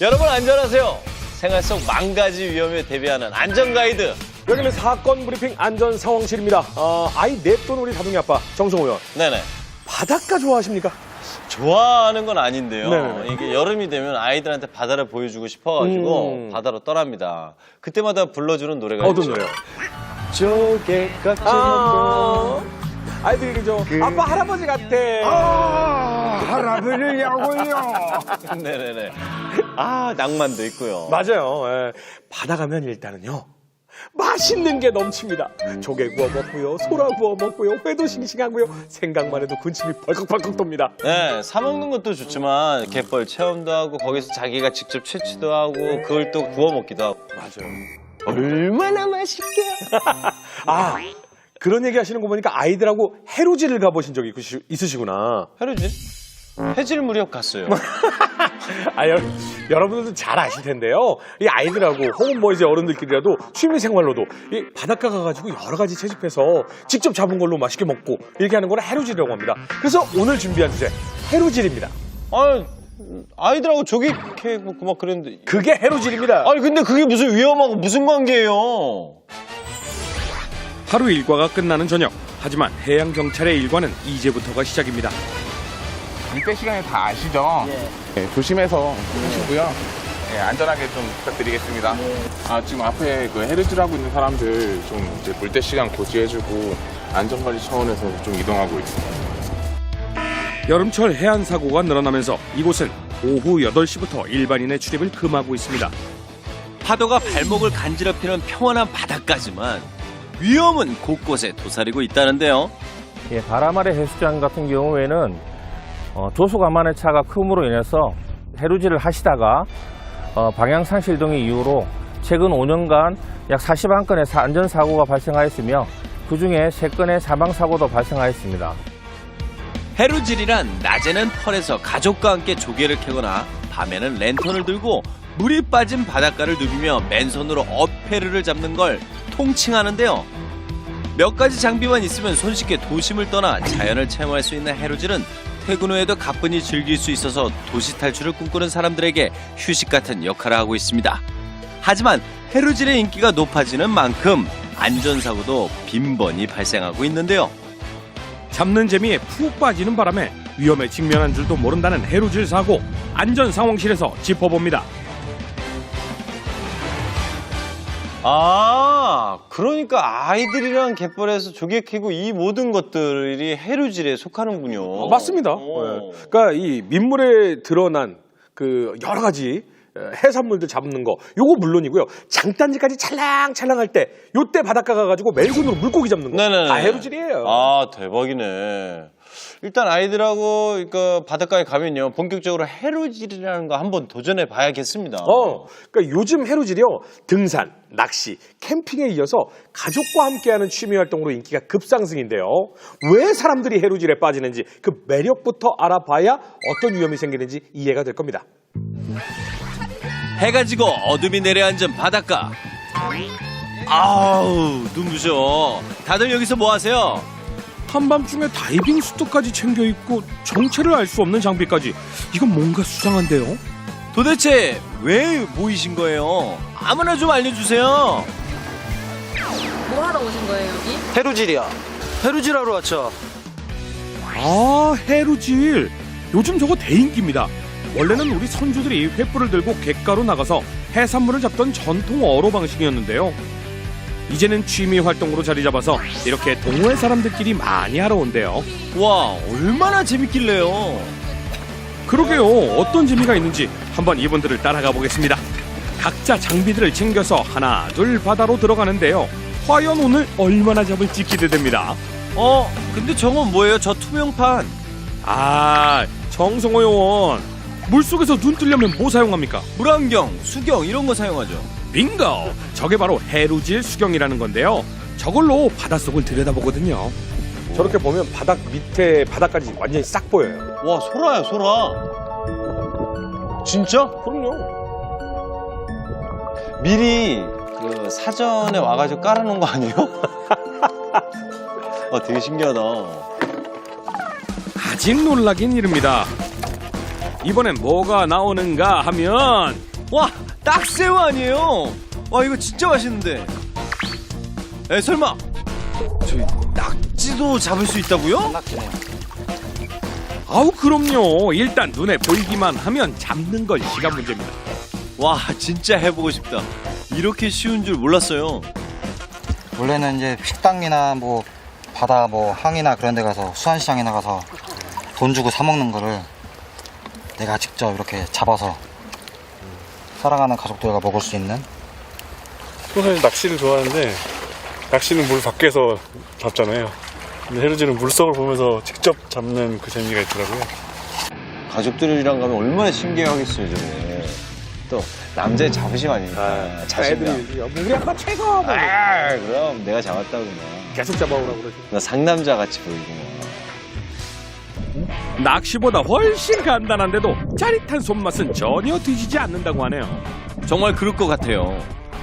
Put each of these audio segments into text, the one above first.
여러분 안전하세요. 생활 속 만가지 위험에 대비하는 안전가이드. 여기는 사건 브리핑 안전 상황실입니다. 아이 냅둔 우리 다둥이 아빠 정성호 의원. 네네. 바닷가 좋아하십니까? 좋아하는 건 아닌데요. 네네네. 이게 여름이 되면 아이들한테 바다를 보여주고 싶어가지고 바다로 떠납니다. 그때마다 불러주는 노래가 어떤 있죠. 노래요? 조개 껍질 먹고. 아이들이 그죠? 아빠 할아버지 같아. 할아버지냐고요. 네네네. 아 낭만도 있고요. 맞아요. 예. 바다 가면 일단은요. 맛있는 게 넘칩니다. 조개 구워 먹고요. 소라 구워 먹고요. 회도 싱싱하고요. 생각만 해도 군침이 벌컥벌컥 돕니다. 네, 사 먹는 것도 좋지만 갯벌 체험도 하고 거기서 자기가 직접 채취도 하고 그걸 또 구워 먹기도 하고. 맞아요. 얼마나 맛있게. 아, 그런 얘기 하시는 거 보니까 아이들하고 해루지를 가보신 적이 있으시구나. 해루질? 해질 무렵 갔어요. 아, 여러분들도 잘 아실 텐데요. 이 아이들하고 혹은 뭐 이제 어른들끼리라도 취미 생활로도 이 바닷가 가가지고 여러 가지 채집해서 직접 잡은 걸로 맛있게 먹고 이렇게 하는 거를 해루질이라고 합니다. 그래서 오늘 준비한 주제 해루질입니다. 아, 아이들하고 조개 캐고 막 그랬는데. 그게 해루질입니다. 아니 근데 그게 무슨 위험하고 무슨 관계예요? 하루 일과가 끝나는 저녁. 하지만 해양경찰의 일과는 이제부터가 시작입니다. 일대 시간에 다 아시죠? 네, 조심해서 하시고요. 네, 안전하게 좀 부탁드리겠습니다. 지금 앞에 그 해루질하고 있는 사람들 좀 이제 물때 시간 고지해주고 안전관리 차원에서 좀 이동하고 있습니다. 여름철 해안 사고가 늘어나면서 이곳은 오후 8시부터 일반인의 출입을 금하고 있습니다. 파도가 발목을 간지럽히는 평온한 바다까지만 위험은 곳곳에 도사리고 있다는데요. 예, 바람 아래 해수욕장 같은 경우에는 조수간만의 차가 크므로 인해서 해루질을 하시다가 방향 상실 등의 이유로 최근 5년간 약 41건의 안전사고가 발생하였으며 그중에 3건의 사망사고도 발생하였습니다. 해루질이란 낮에는 펄에서 가족과 함께 조개를 캐거나 밤에는 랜턴을 들고 물이 빠진 바닷가를 누비며 맨손으로 어패류를 잡는 걸 통칭하는데요. 몇 가지 장비만 있으면 손쉽게 도심을 떠나 자연을 체험할 수 있는 해루질은 퇴근 후에도 가뿐히 즐길 수 있어서 도시 탈출을 꿈꾸는 사람들에게 휴식 같은 역할을 하고 있습니다. 하지만 해루질의 인기가 높아지는 만큼 안전사고도 빈번히 발생하고 있는데요. 잡는 재미에 푹 빠지는 바람에 위험에 직면한 줄도 모른다는 해루질 사고. 안전상황실에서 짚어봅니다. 아, 그러니까 아이들이랑 갯벌에서 조개 캐고 이 모든 것들이 해루질에 속하는군요. 맞습니다. 오. 예. 그러니까 이 민물에 드러난 그 여러 가지 해산물들 잡는 거 요거 물론이고요. 장단지까지 찰랑찰랑할 때 요때 바닷가 가가지고 맨손으로 물고기 잡는 거 네네네. 다 해루질이에요. 아, 대박이네. 일단 아이들하고 그러니까 바닷가에 가면요. 본격적으로 해루질이라는 거 한번 도전해 봐야겠습니다. 그러니까 요즘 해루질이요. 등산, 낚시, 캠핑에 이어서 가족과 함께하는 취미 활동으로 인기가 급상승인데요. 왜 사람들이 해루질에 빠지는지 그 매력부터 알아봐야 어떤 위험이 생기는지 이해가 될 겁니다. 해가 지고 어둠이 내려앉은 바닷가. 아우, 눈부셔. 다들 여기서 뭐 하세요? 한밤중에 다이빙 수트까지 챙겨 입고 정체를 알 수 없는 장비까지. 이건 뭔가 수상한데요? 도대체 왜 모이신 거예요? 아무나 좀 알려주세요. 뭐 하러 오신 거예요, 여기? 해루질이야. 해루질하러 왔죠. 아, 해루질. 요즘 저거 대인기입니다. 원래는 우리 선조들이 횃불을 들고 갯가로 나가서 해산물을 잡던 전통 어로 방식이었는데요. 이제는 취미 활동으로 자리 잡아서 이렇게 동호회 사람들끼리 많이 하러 온대요. 와, 얼마나 재밌길래요. 그러게요. 어떤 재미가 있는지 한번 이분들을 따라가 보겠습니다. 각자 장비들을 챙겨서 하나 둘 바다로 들어가는데요. 과연 오늘 얼마나 잡을지 기대됩니다. 근데 저건 뭐예요? 저 투명판. 아, 정성호 요원. 물속에서 눈 뜨려면 뭐 사용합니까? 물안경, 수경 이런 거 사용하죠. 빙고! 저게 바로 해루질 수경이라는 건데요. 저걸로 바닷속을 들여다보거든요. 저렇게 보면 바닥 밑에 바닥까지 완전히 싹 보여요. 와, 소라야, 소라. 진짜? 그럼요. 미리 그 사전에 와가지고 깔아놓은 거 아니에요? 되게 신기하다. 아직 놀라긴 이릅니다. 이번엔 뭐가 나오는가 하면 와, 딱새우 아니에요? 와, 이거 진짜 맛있는데. 에, 설마 저희 낙지도 잡을 수 있다고요? 낙지네요. 아우 그럼요. 일단 눈에 보이기만 하면 잡는 건 시간 문제입니다. 와, 진짜 해보고 싶다. 이렇게 쉬운 줄 몰랐어요. 원래는 이제 식당이나 뭐 바다 뭐 항이나 그런 데 가서 수산시장에 나가서 돈 주고 사 먹는 거를 내가 직접 이렇게 잡아서 사랑하는 가족들과 먹을 수 있는. 사실 낚시를 좋아하는데 낚시는 물 밖에서 잡잖아요. 근데 해루질은 물속을 보면서 직접 잡는 그 재미가 있더라고요. 가족들이랑 가면 얼마나 신기하겠어요, 저게. 또 남자의 자부심 아닙니까? 자신감. 애들이 우리 아빠 최고! 뭐. 아, 그럼 내가 잡았다고 막. 계속 잡아오라고 그러지. 나 상남자 같이 보이고 막. 낚시보다 훨씬 간단한데도 짜릿한 손맛은 전혀 뒤지지 않는다고 하네요. 정말 그럴 것 같아요.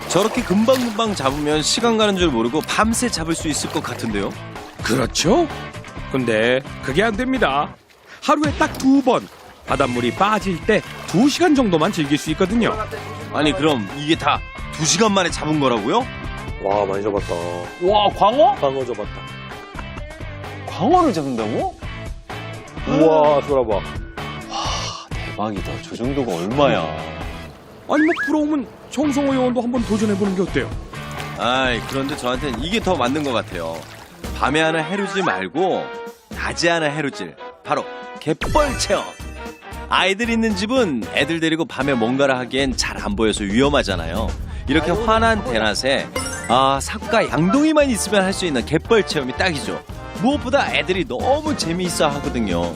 저렇게 금방금방 잡으면 시간 가는 줄 모르고 밤새 잡을 수 있을 것 같은데요. 그렇죠? 근데 그게 안 됩니다. 하루에 딱 2번 바닷물이 빠질 때 2시간 정도만 즐길 수 있거든요. 아니, 그럼 이게 다 2시간 만에 잡은 거라고요? 와, 많이 잡았다. 와, 광어? 광어 잡았다. 광어를 잡는다고? 우와, 돌아봐. 대박이다. 저 정도가 얼마야. 아니 뭐 부러우면 정성호 요원도 한번 도전해보는 게 어때요? 아이, 그런데 저한테는 이게 더 맞는 것 같아요. 밤에 하는 해루질 말고 낮에 하는 해루질. 바로 갯벌 체험. 아이들 있는 집은 애들 데리고 밤에 뭔가를 하기엔 잘 안 보여서 위험하잖아요. 이렇게 환한 대낮에 삭과 양동이만 있으면 할 수 있는 갯벌 체험이 딱이죠. 무엇보다 애들이 너무 재미있어 하거든요.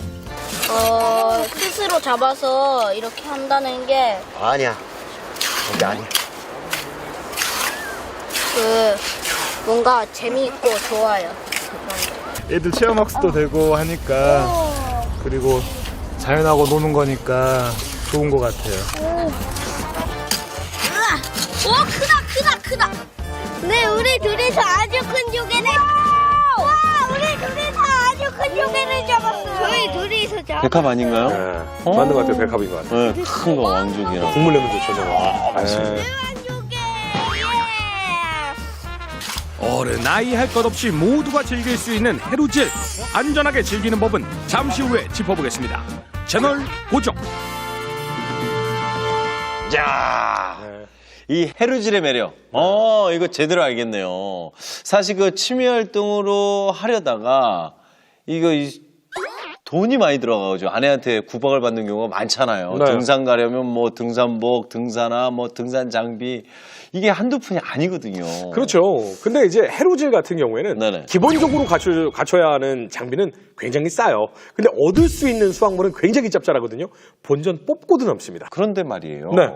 스스로 잡아서 이렇게 한다는 게 아니야. 그게 아니야. 뭔가 재미있고 좋아요. 애들 체험학습도 되고 하니까 그리고 자연하고 노는 거니까 좋은 것 같아요. 오, 크다. 네, 우리 둘이서 아주 큰 조개를. 와, 우리 둘이서 아주 큰 조개를 잡았어요. 저희 둘이서 백합 아닌가요? 네. 맞는 것 같아요. 백합인 것 같아요. 네, 큰 거 왕족이랑. 국물 내면 좋죠, 저거. 맛있네. 조개. 어른 아이 할 것 없이 모두가 즐길 수 있는 해루질. 안전하게 즐기는 법은 잠시 후에 짚어보겠습니다. 채널 고정. 자, 이 해루질의 매력. 이거 제대로 알겠네요. 사실 그 취미 활동으로 하려다가 돈이 많이 들어가가지고 아내한테 구박을 받는 경우가 많잖아요. 네. 등산 가려면 뭐 등산복, 등산화, 뭐 등산 장비 이게 한두 푼이 아니거든요. 그렇죠. 근데 이제 해루질 같은 경우에는 네네. 기본적으로 갖춰야 하는 장비는 굉장히 싸요. 근데 얻을 수 있는 수확물은 굉장히 짭짤하거든요. 본전 뽑고도 남습니다. 그런데 말이에요. 네.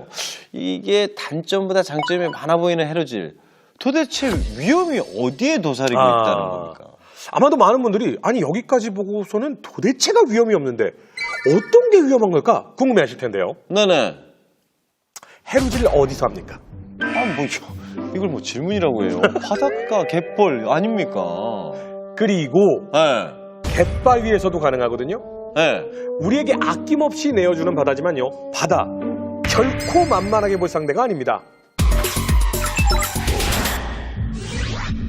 이게 단점보다 장점이 많아 보이는 해루질. 도대체 위험이 어디에 도사리고 있다는 겁니까? 아마도 많은 분들이 아니 여기까지 보고서는 도대체가 위험이 없는데 어떤 게 위험한 걸까 궁금해하실 텐데요. 네네. 해루질 어디서 합니까? 이걸 뭐 질문이라고 해요. 바닷가, 갯벌 아닙니까? 그리고 네. 갯바위에서도 가능하거든요. 네. 우리에게 아낌없이 내어주는 바다지만요. 바다 결코 만만하게 볼 상대가 아닙니다.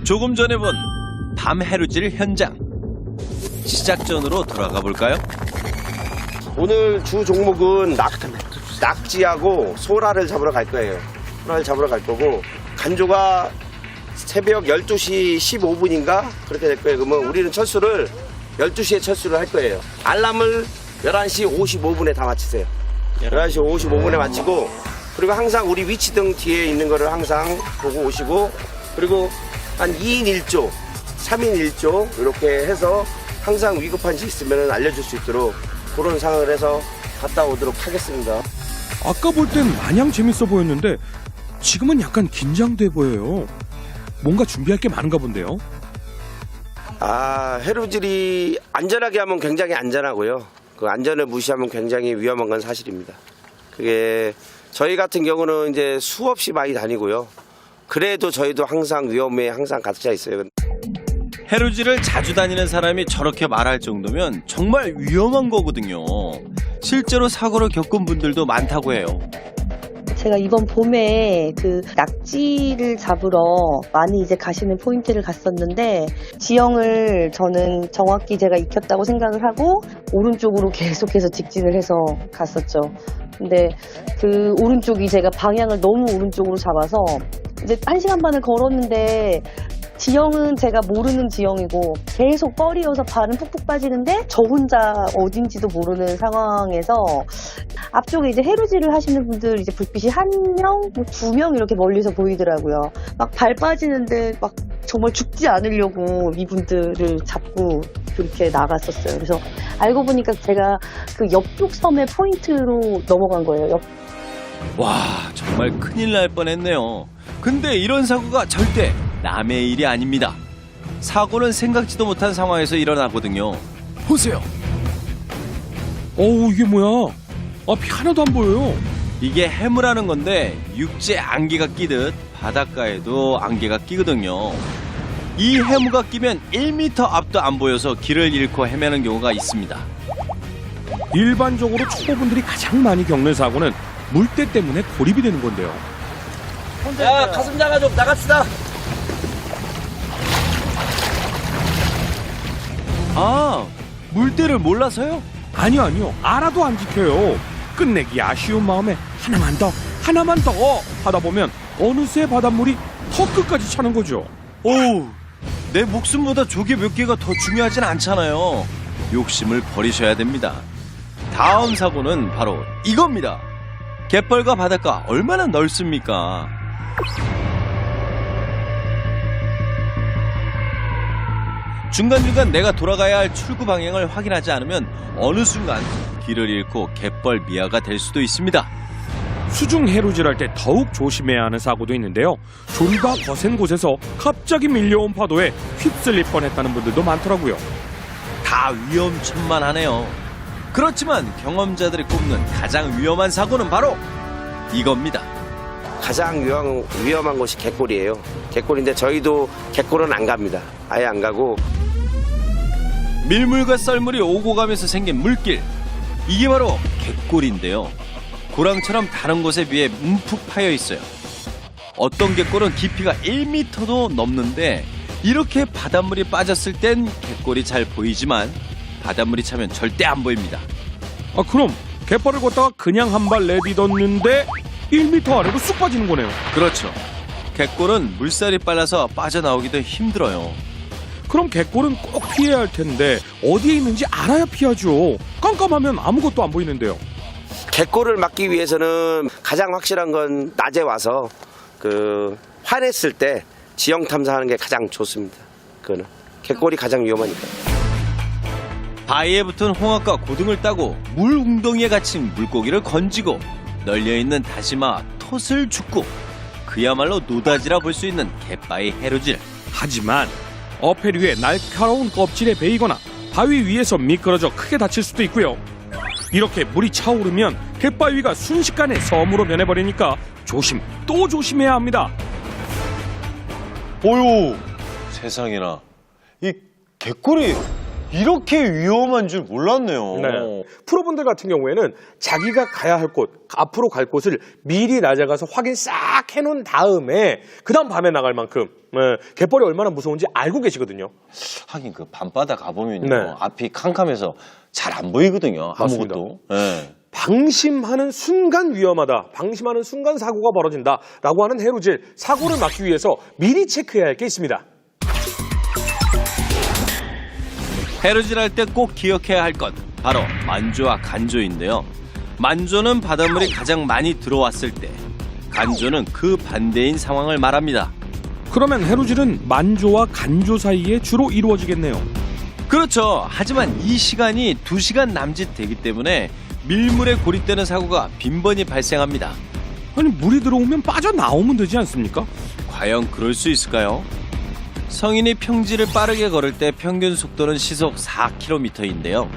조금 전에 본 밤 해루질 현장. 시작전으로 돌아가 볼까요? 오늘 주 종목은 낙지하고 소라를 잡으러 갈 거예요. 소라를 잡으러 갈 거고 간조가 새벽 12시 15분인가 그렇게 될 거예요. 그러면 우리는 철수를 12시에 철수를 할 거예요. 알람을 11시 55분에 다 맞추세요. 11시 55분에 마치고 그리고 항상 우리 위치등 뒤에 있는 거를 항상 보고 오시고 그리고 한 2인 1조, 3인 1조 이렇게 해서 항상 위급한 지 있으면 알려줄 수 있도록 그런 상황을 해서 갔다 오도록 하겠습니다. 아까 볼 땐 마냥 재밌어 보였는데 지금은 약간 긴장돼 보여요. 뭔가 준비할 게 많은가 본데요. 해루질이 안전하게 하면 굉장히 안전하고요. 그 안전을 무시하면 굉장히 위험한 건 사실입니다. 그게 저희 같은 경우는 이제 수없이 많이 다니고요. 그래도 저희도 항상 위험에 항상 갇혀 있어요. 해루질을 자주 다니는 사람이 저렇게 말할 정도면 정말 위험한 거거든요. 실제로 사고를 겪은 분들도 많다고 해요. 제가 이번 봄에 그 낙지를 잡으러 많이 이제 가시는 포인트를 갔었는데 지형을 저는 정확히 제가 익혔다고 생각을 하고 오른쪽으로 계속해서 직진을 해서 갔었죠. 근데 그 오른쪽이 제가 방향을 너무 오른쪽으로 잡아서 이제 1시간 반을 걸었는데 지형은 제가 모르는 지형이고 계속 뻘이어서 발은 푹푹 빠지는데 저 혼자 어딘지도 모르는 상황에서 앞쪽에 이제 해루질을 하시는 분들 이제 불빛이 1명, 2명 이렇게 멀리서 보이더라고요. 막 발 빠지는데 막 정말 죽지 않으려고 이분들을 잡고 그렇게 나갔었어요. 그래서 알고 보니까 제가 그 옆쪽 섬의 포인트로 넘어간 거예요. 와, 정말 큰일 날 뻔했네요. 근데 이런 사고가 절대 남의 일이 아닙니다. 사고는 생각지도 못한 상황에서 일어나거든요. 보세요. 어우, 이게 뭐야? 앞이 하나도 안 보여요. 이게 해무라는 건데 육지에 안개가 끼듯 바닷가에도 안개가 끼거든요. 이 해무가 끼면 1m 앞도 안 보여서 길을 잃고 헤매는 경우가 있습니다. 일반적으로 초보분들이 가장 많이 겪는 사고는 물때 때문에 고립이 되는 건데요. 야, 가슴 장아 좀 나갑시다. 아, 물때를 몰라서요? 아니요. 알아도 안 지켜요. 끝내기 아쉬운 마음에 하나만 더 하다 보면 어느새 바닷물이 턱 끝까지 차는 거죠. 오우, 내 목숨보다 조개 몇 개가 더 중요하진 않잖아요. 욕심을 버리셔야 됩니다. 다음 사고는 바로 이겁니다. 갯벌과 바닷가 얼마나 넓습니까? 중간중간 내가 돌아가야 할 출구 방향을 확인하지 않으면 어느 순간 길을 잃고 갯벌 미아가 될 수도 있습니다. 수중 해루질할 때 더욱 조심해야 하는 사고도 있는데요. 조리가 거센 곳에서 갑자기 밀려온 파도에 휩쓸릴 뻔했다는 분들도 많더라고요. 다 위험천만하네요. 그렇지만 경험자들이 꼽는 가장 위험한 사고는 바로 이겁니다. 가장 위험한 곳이 갯골이에요. 갯골인데 저희도 갯골은 안 갑니다. 아예 안 가고. 밀물과 썰물이 오고 가면서 생긴 물길. 이게 바로 갯골인데요. 고랑처럼 다른 곳에 비해 움푹 파여 있어요. 어떤 갯골은 깊이가 1m도 넘는데 이렇게 바닷물이 빠졌을 땐 갯골이 잘 보이지만 바닷물이 차면 절대 안 보입니다. 아, 그럼 갯벌을 걷다가 그냥 한 발 내딛었는데 1m 아래로 쑥 빠지는 거네요. 그렇죠. 갯골은 물살이 빨라서 빠져나오기도 힘들어요. 그럼 갯골은 꼭 피해야 할 텐데 어디에 있는지 알아야 피하죠. 깜깜하면 아무것도 안 보이는데요. 갯골을 막기 위해서는 가장 확실한 건 낮에 와서 화냈을 때 지형 탐사하는 게 가장 좋습니다. 그거는 갯골이 가장 위험하니까. 바위에 붙은 홍합과 고등을 따고 물 웅덩이에 갇힌 물고기를 건지고 널려있는 다시마, 톳을 줍고 그야말로 노다지라 볼 수 있는 갯바위 해루질. 하지만 어패류의 날카로운 껍질에 베이거나 바위 위에서 미끄러져 크게 다칠 수도 있고요. 이렇게 물이 차오르면 갯바위가 순식간에 섬으로 변해버리니까 조심 또 조심해야 합니다. 어휴, 세상에나. 이 갯골이 이렇게 위험한 줄 몰랐네요. 네. 프로분들 같은 경우에는 자기가 가야 할 곳, 앞으로 갈 곳을 미리 낮에 가서 확인 싹 해놓은 다음에 그 다음 밤에 나갈 만큼 갯벌이 얼마나 무서운지 알고 계시거든요. 하긴 그 밤바다 가보면요. 네. 앞이 캄캄해서 잘 안 보이거든요. 맞습니다. 아무것도. 네. 방심하는 순간 위험하다, 방심하는 순간 사고가 벌어진다라고 하는 해루질, 사고를 막기 위해서 미리 체크해야 할 게 있습니다. 해루질할 때 꼭 기억해야 할 것 바로 만조와 간조인데요. 만조는 바닷물이 가장 많이 들어왔을 때, 간조는 그 반대인 상황을 말합니다. 그러면 해루질은 만조와 간조 사이에 주로 이루어지겠네요. 그렇죠. 하지만 이 시간이 2시간 남짓 되기 때문에 밀물에 고립되는 사고가 빈번히 발생합니다. 아니 물이 들어오면 빠져나오면 되지 않습니까? 과연 그럴 수 있을까요? 성인이 평지를 빠르게 걸을 때 평균 속도는 시속 4km인데요.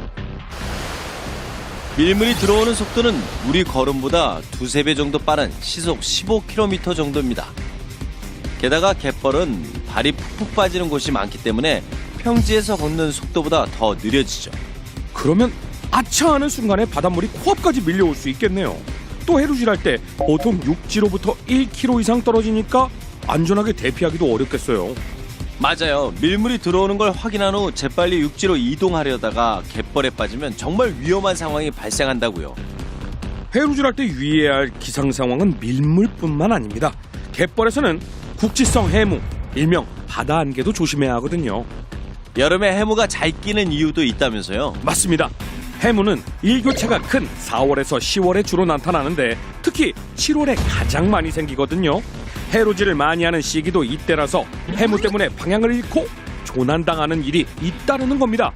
밀물이 들어오는 속도는 우리 걸음보다 2~3배 정도 빠른 시속 15km 정도입니다. 게다가 갯벌은 발이 푹푹 빠지는 곳이 많기 때문에 평지에서 걷는 속도보다 더 느려지죠. 그러면 아차 하는 순간에 바닷물이 코앞까지 밀려올 수 있겠네요. 또 해루질할 때 보통 육지로부터 1km 이상 떨어지니까 안전하게 대피하기도 어렵겠어요. 맞아요. 밀물이 들어오는 걸 확인한 후 재빨리 육지로 이동하려다가 갯벌에 빠지면 정말 위험한 상황이 발생한다고요. 해루질할 때 유의해야 할 기상 상황은 밀물뿐만 아닙니다. 갯벌에서는 국지성 해무, 일명 바다 안개도 조심해야 하거든요. 여름에 해무가 잘 끼는 이유도 있다면서요? 맞습니다. 해무는 일교차가 큰 4월에서 10월에 주로 나타나는데 특히 7월에 가장 많이 생기거든요. 해루질을 많이 하는 시기도 이때라서 해무 때문에 방향을 잃고 조난당하는 일이 잇따르는 겁니다.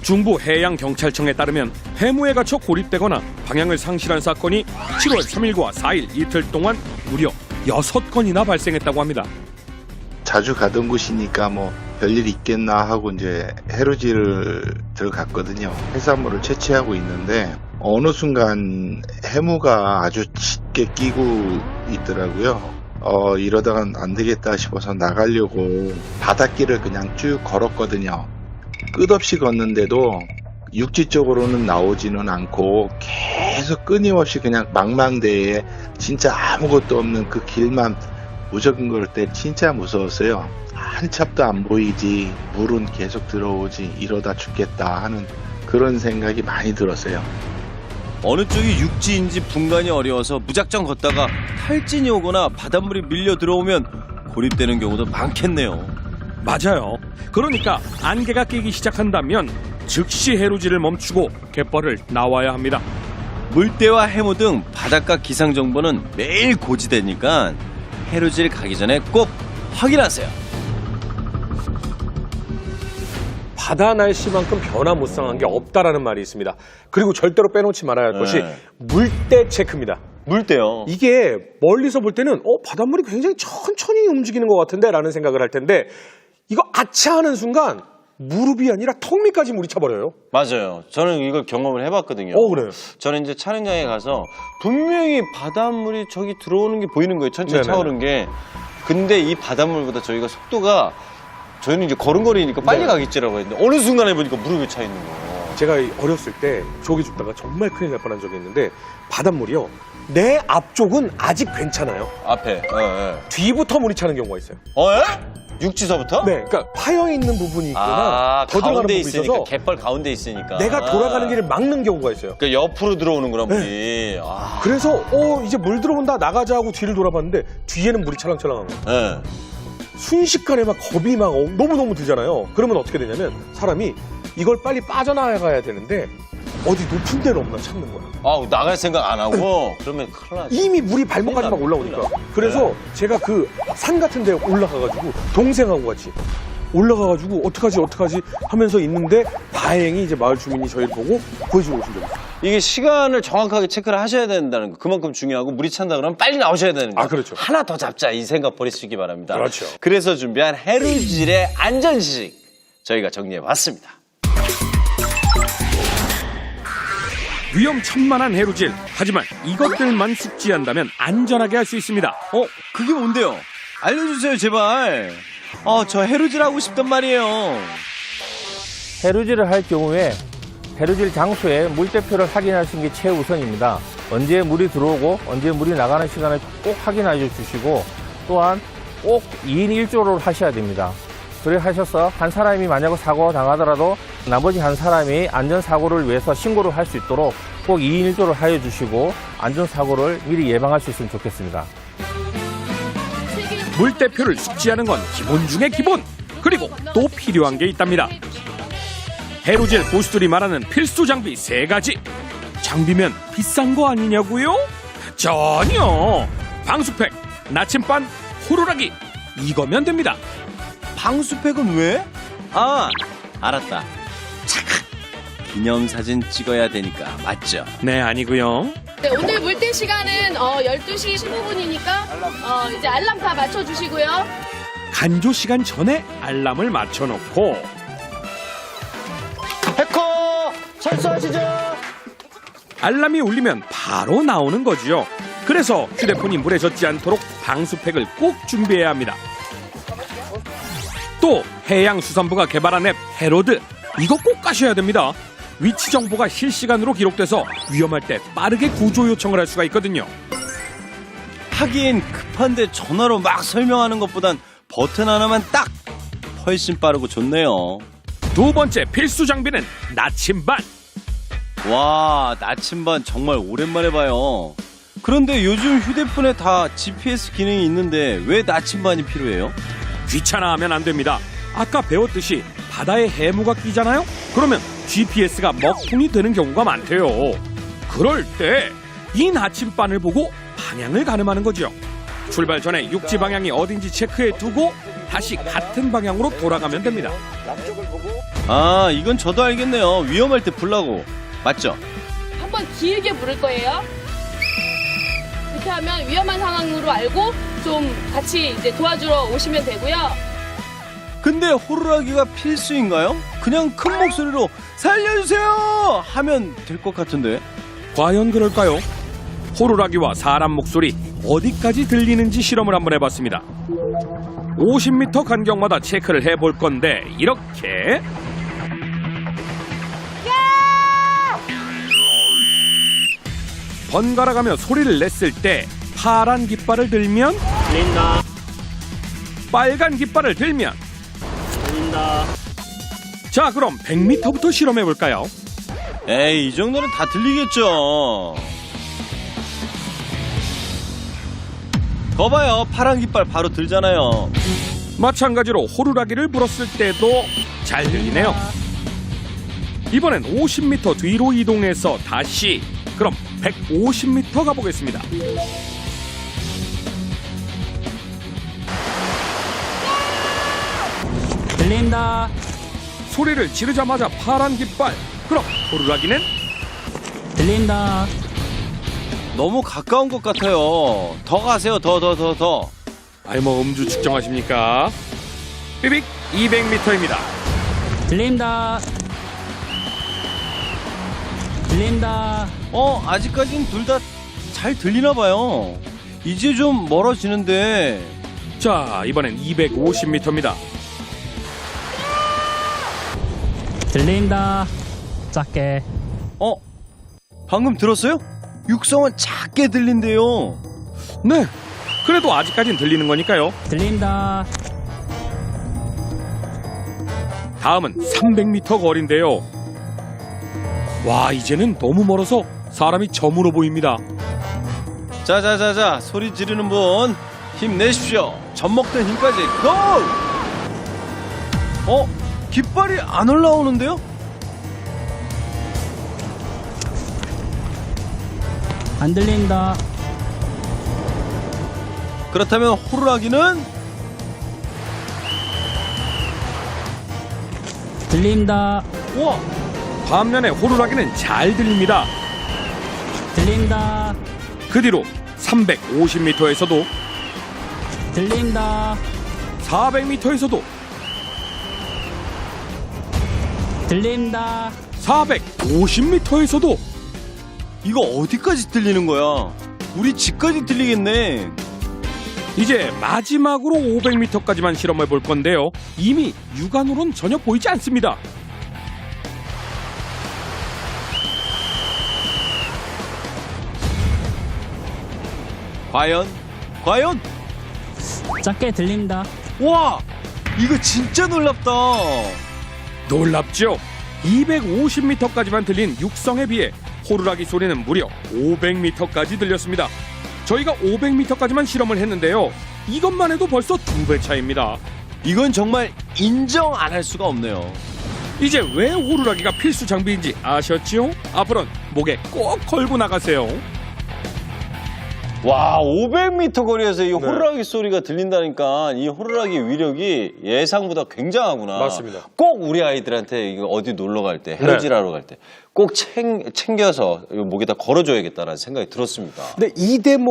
중부 해양경찰청에 따르면 해무에 갇혀 고립되거나 방향을 상실한 사건이 7월 3일과 4일 이틀 동안 무려 6건이나 발생했다고 합니다. 자주 가던 곳이니까 뭐 별일 있겠나 하고 이제 해루질을 들어갔거든요. 해산물을 채취하고 있는데 어느 순간 해무가 아주 짙게 끼고 있더라고요. 이러다간 안 되겠다 싶어서 나가려고 바닷길을 그냥 쭉 걸었거든요. 끝없이 걷는데도 육지 쪽으로는 나오지는 않고 계속 끊임없이 그냥 망망대해에 진짜 아무것도 없는 그 길만 무조건 걸을 때 진짜 무서웠어요. 한 찹도 안 보이지, 물은 계속 들어오지, 이러다 죽겠다 하는 그런 생각이 많이 들었어요. 어느 쪽이 육지인지 분간이 어려워서 무작정 걷다가 탈진이 오거나 바닷물이 밀려 들어오면 고립되는 경우도 많겠네요. 맞아요. 그러니까 안개가 끼기 시작한다면 즉시 해루질을 멈추고 갯벌을 나와야 합니다. 물때와 해무 등 바닷가 기상 정보는 매일 고지되니까 해루질 가기 전에 꼭 확인하세요. 바다 날씨만큼 변화무쌍한 게 없다라는 말이 있습니다. 그리고 절대로 빼놓지 말아야 할 것이 물때 체크입니다. 물때요. 이게 멀리서 볼 때는 바닷물이 굉장히 천천히 움직이는 것 같은데 라는 생각을 할 텐데 이거 아차하는 순간 무릎이 아니라 턱 밑까지 물이 차버려요. 맞아요. 저는 이걸 경험을 해봤거든요. 그래요? 저는 이제 촬영장에 가서 분명히 바닷물이 저기 들어오는 게 보이는 거예요. 천천히 네네. 차오르는 게. 근데 이 바닷물보다 저희가 속도가 저희는 이제 걸음걸이니까 빨리 네. 가겠지라고 했는데 어느 순간에 보니까 무릎이 차 있는 거예요. 제가 어렸을 때 조개 죽다가 정말 큰일 날 뻔한 적이 있는데 바닷물이요. 내 앞쪽은 아직 괜찮아요. 앞에. 뒤부터 물이 차는 경우가 있어요. 육지서부터? 네, 그러니까 파여 있는 부분이 있거나 더 들어가는 가운데 부분이 있으니까 있어서 갯벌 가운데 있으니까. 내가 돌아가는 길을 막는 경우가 있어요. 그러니까 옆으로 들어오는구나 물이. 그래서 이제 물 들어온다 나가자 하고 뒤를 돌아봤는데 뒤에는 물이 찰랑찰랑한 거예요. 순식간에 막 겁이 막 너무너무 들잖아요. 그러면 어떻게 되냐면 사람이 이걸 빨리 빠져나가야 되는데 어디 높은 데는 없나 찾는 거야. 나갈 생각 안 하고 그러면 큰일 나지. 이미 물이 발목까지 막 올라오니까. 그래서 제가 그 산 같은 데 올라가가지고 동생하고 같이 올라가가지고 어떡하지 하면서 있는데 다행히 이제 마을 주민이 저희를 보고 구해주고 오신 적이 있어요. 이게 시간을 정확하게 체크를 하셔야 된다는 거. 그만큼 중요하고 물이 찬다 그러면 빨리 나오셔야 되는 거. 그렇죠. 하나 더 잡자 이 생각 버리시기 바랍니다. 그렇죠. 그래서 준비한 해루질의 안전지식 저희가 정리해봤습니다. 위험천만한 해루질. 하지만 이것들만 숙지한다면 안전하게 할 수 있습니다. 그게 뭔데요? 알려주세요 제발. 저 해루질 하고 싶단 말이에요. 해루질을 할 경우에 해루질 장소에 물대표를 확인하시는 게 최우선입니다. 언제 물이 들어오고 언제 물이 나가는 시간을 꼭 확인해 주시고 또한 꼭 2인 1조를 하셔야 됩니다. 그래 하셔서 한 사람이 만약 사고가 당하더라도 나머지 한 사람이 안전사고를 위해서 신고를 할 수 있도록 꼭 2인 1조를 하여 주시고 안전사고를 미리 예방할 수 있으면 좋겠습니다. 물대표를 숙지하는 건 기본 중의 기본. 그리고 또 필요한 게 있답니다. 해루질 고수들이 말하는 필수 장비 3가지. 장비면 비싼 거 아니냐고요? 전혀. 방수팩, 나침반, 호루라기 이거면 됩니다. 방수팩은 왜? 알았다. 착각. 기념사진 찍어야 되니까 맞죠? 네, 아니고요. 네, 오늘 물때 시간은 12시 15분이니까 이제 알람 다 맞춰주시고요. 간조 시간 전에 알람을 맞춰놓고 해커 철수하시죠. 알람이 울리면 바로 나오는 거지요. 그래서 휴대폰이 물에 젖지 않도록 방수팩을 꼭 준비해야 합니다. 또 해양수산부가 개발한 앱 해로드 이거 꼭 가셔야 됩니다. 위치 정보가 실시간으로 기록돼서 위험할 때 빠르게 구조 요청을 할 수가 있거든요. 하긴 급한데 전화로 막 설명하는 것보단 버튼 하나만 딱 훨씬 빠르고 좋네요. 두 번째 필수 장비는 나침반. 와, 나침반 정말 오랜만에 봐요. 그런데 요즘 휴대폰에 다 GPS 기능이 있는데 왜 나침반이 필요해요? 귀찮아하면 안 됩니다. 아까 배웠듯이 바다에 해무가 끼잖아요? 그러면 GPS가 먹통이 되는 경우가 많대요. 그럴 때 이 나침반을 보고 방향을 가늠하는 거죠. 출발 전에 육지 방향이 어딘지 체크해 두고 다시 같은 방향으로 돌아가면 됩니다. 아, 이건 저도 알겠네요. 위험할 때 불라고. 맞죠? 한번 길게 부를 거예요. 이렇게 하면 위험한 상황으로 알고 좀 같이 이제 도와주러 오시면 되고요. 근데 호루라기가 필수인가요? 그냥 큰 목소리로 살려주세요 하면 될 것 같은데. 과연 그럴까요? 호루라기와 사람 목소리 어디까지 들리는지 실험을 한번 해봤습니다. 50m 간격마다 체크를 해볼 건데 이렇게 번갈아가며 소리를 냈을 때 파란 깃발을 들면 들린다. 빨간 깃발을 들면 들린다. 자, 그럼 100m부터 실험해볼까요? 에이, 이 정도는 다 들리겠죠. 거봐요, 파란 깃발 바로 들잖아요. 마찬가지로 호루라기를 불었을 때도 잘 들리네요. 이번엔 50m 뒤로 이동해서 다시 그럼 150m 가보겠습니다. 들린다. 소리를 지르자마자 파란 깃발. 그럼 호루라기는 들린다. 너무 가까운 것 같아요. 더 가세요. 더. 아이 뭐 음주 측정하십니까? 삐빅 200m입니다. 들린다. 들린다. 아직까진 둘 다 잘 들리나 봐요. 이제 좀 멀어지는데. 자, 이번엔 250m입니다. 들린다. 작게. 방금 들었어요? 육성은 작게 들린대요. 네, 그래도 아직까진 들리는 거니까요. 들린다. 다음은 300m 거리인데요. 와, 이제는 너무 멀어서 사람이 점으로 보입니다. 자자자자, 소리 지르는 분 힘내십시오. 젖 먹던 힘까지 고! 깃발이 안 올라오는데요? 안 들린다. 그렇다면 호루라기는? 들린다. 우와, 반면에 호루라기는 잘 들립니다. 들린다. 그 뒤로 350m에서도 들린다. 400m에서도 들린다. 450m에서도 이거 어디까지 들리는 거야? 우리 집까지 들리겠네. 이제 마지막으로 500m까지만 실험해 볼 건데요. 이미 육안으론 전혀 보이지 않습니다. 과연? 작게 들린다. 와, 이거 진짜 놀랍다. 놀랍죠? 250m까지만 들린 육성에 비해 호루라기 소리는 무려 500m까지 들렸습니다. 저희가 500m까지만 실험을 했는데요. 이것만 해도 벌써 2배 차이입니다. 이건 정말 인정 안 할 수가 없네요. 이제 왜 호루라기가 필수 장비인지 아셨지요? 앞으로는 목에 꼭 걸고 나가세요. 와, 500m 거리에서 이 호루라기 소리가 들린다니까 이 호루라기 위력이 예상보다 굉장하구나. 맞습니다. 꼭 우리 아이들한테 이거 어디 놀러 갈 때, 해루질하러 갈 때 꼭 챙겨서 목에다 걸어줘야겠다라는 생각이 들었습니다. 근데 이 대목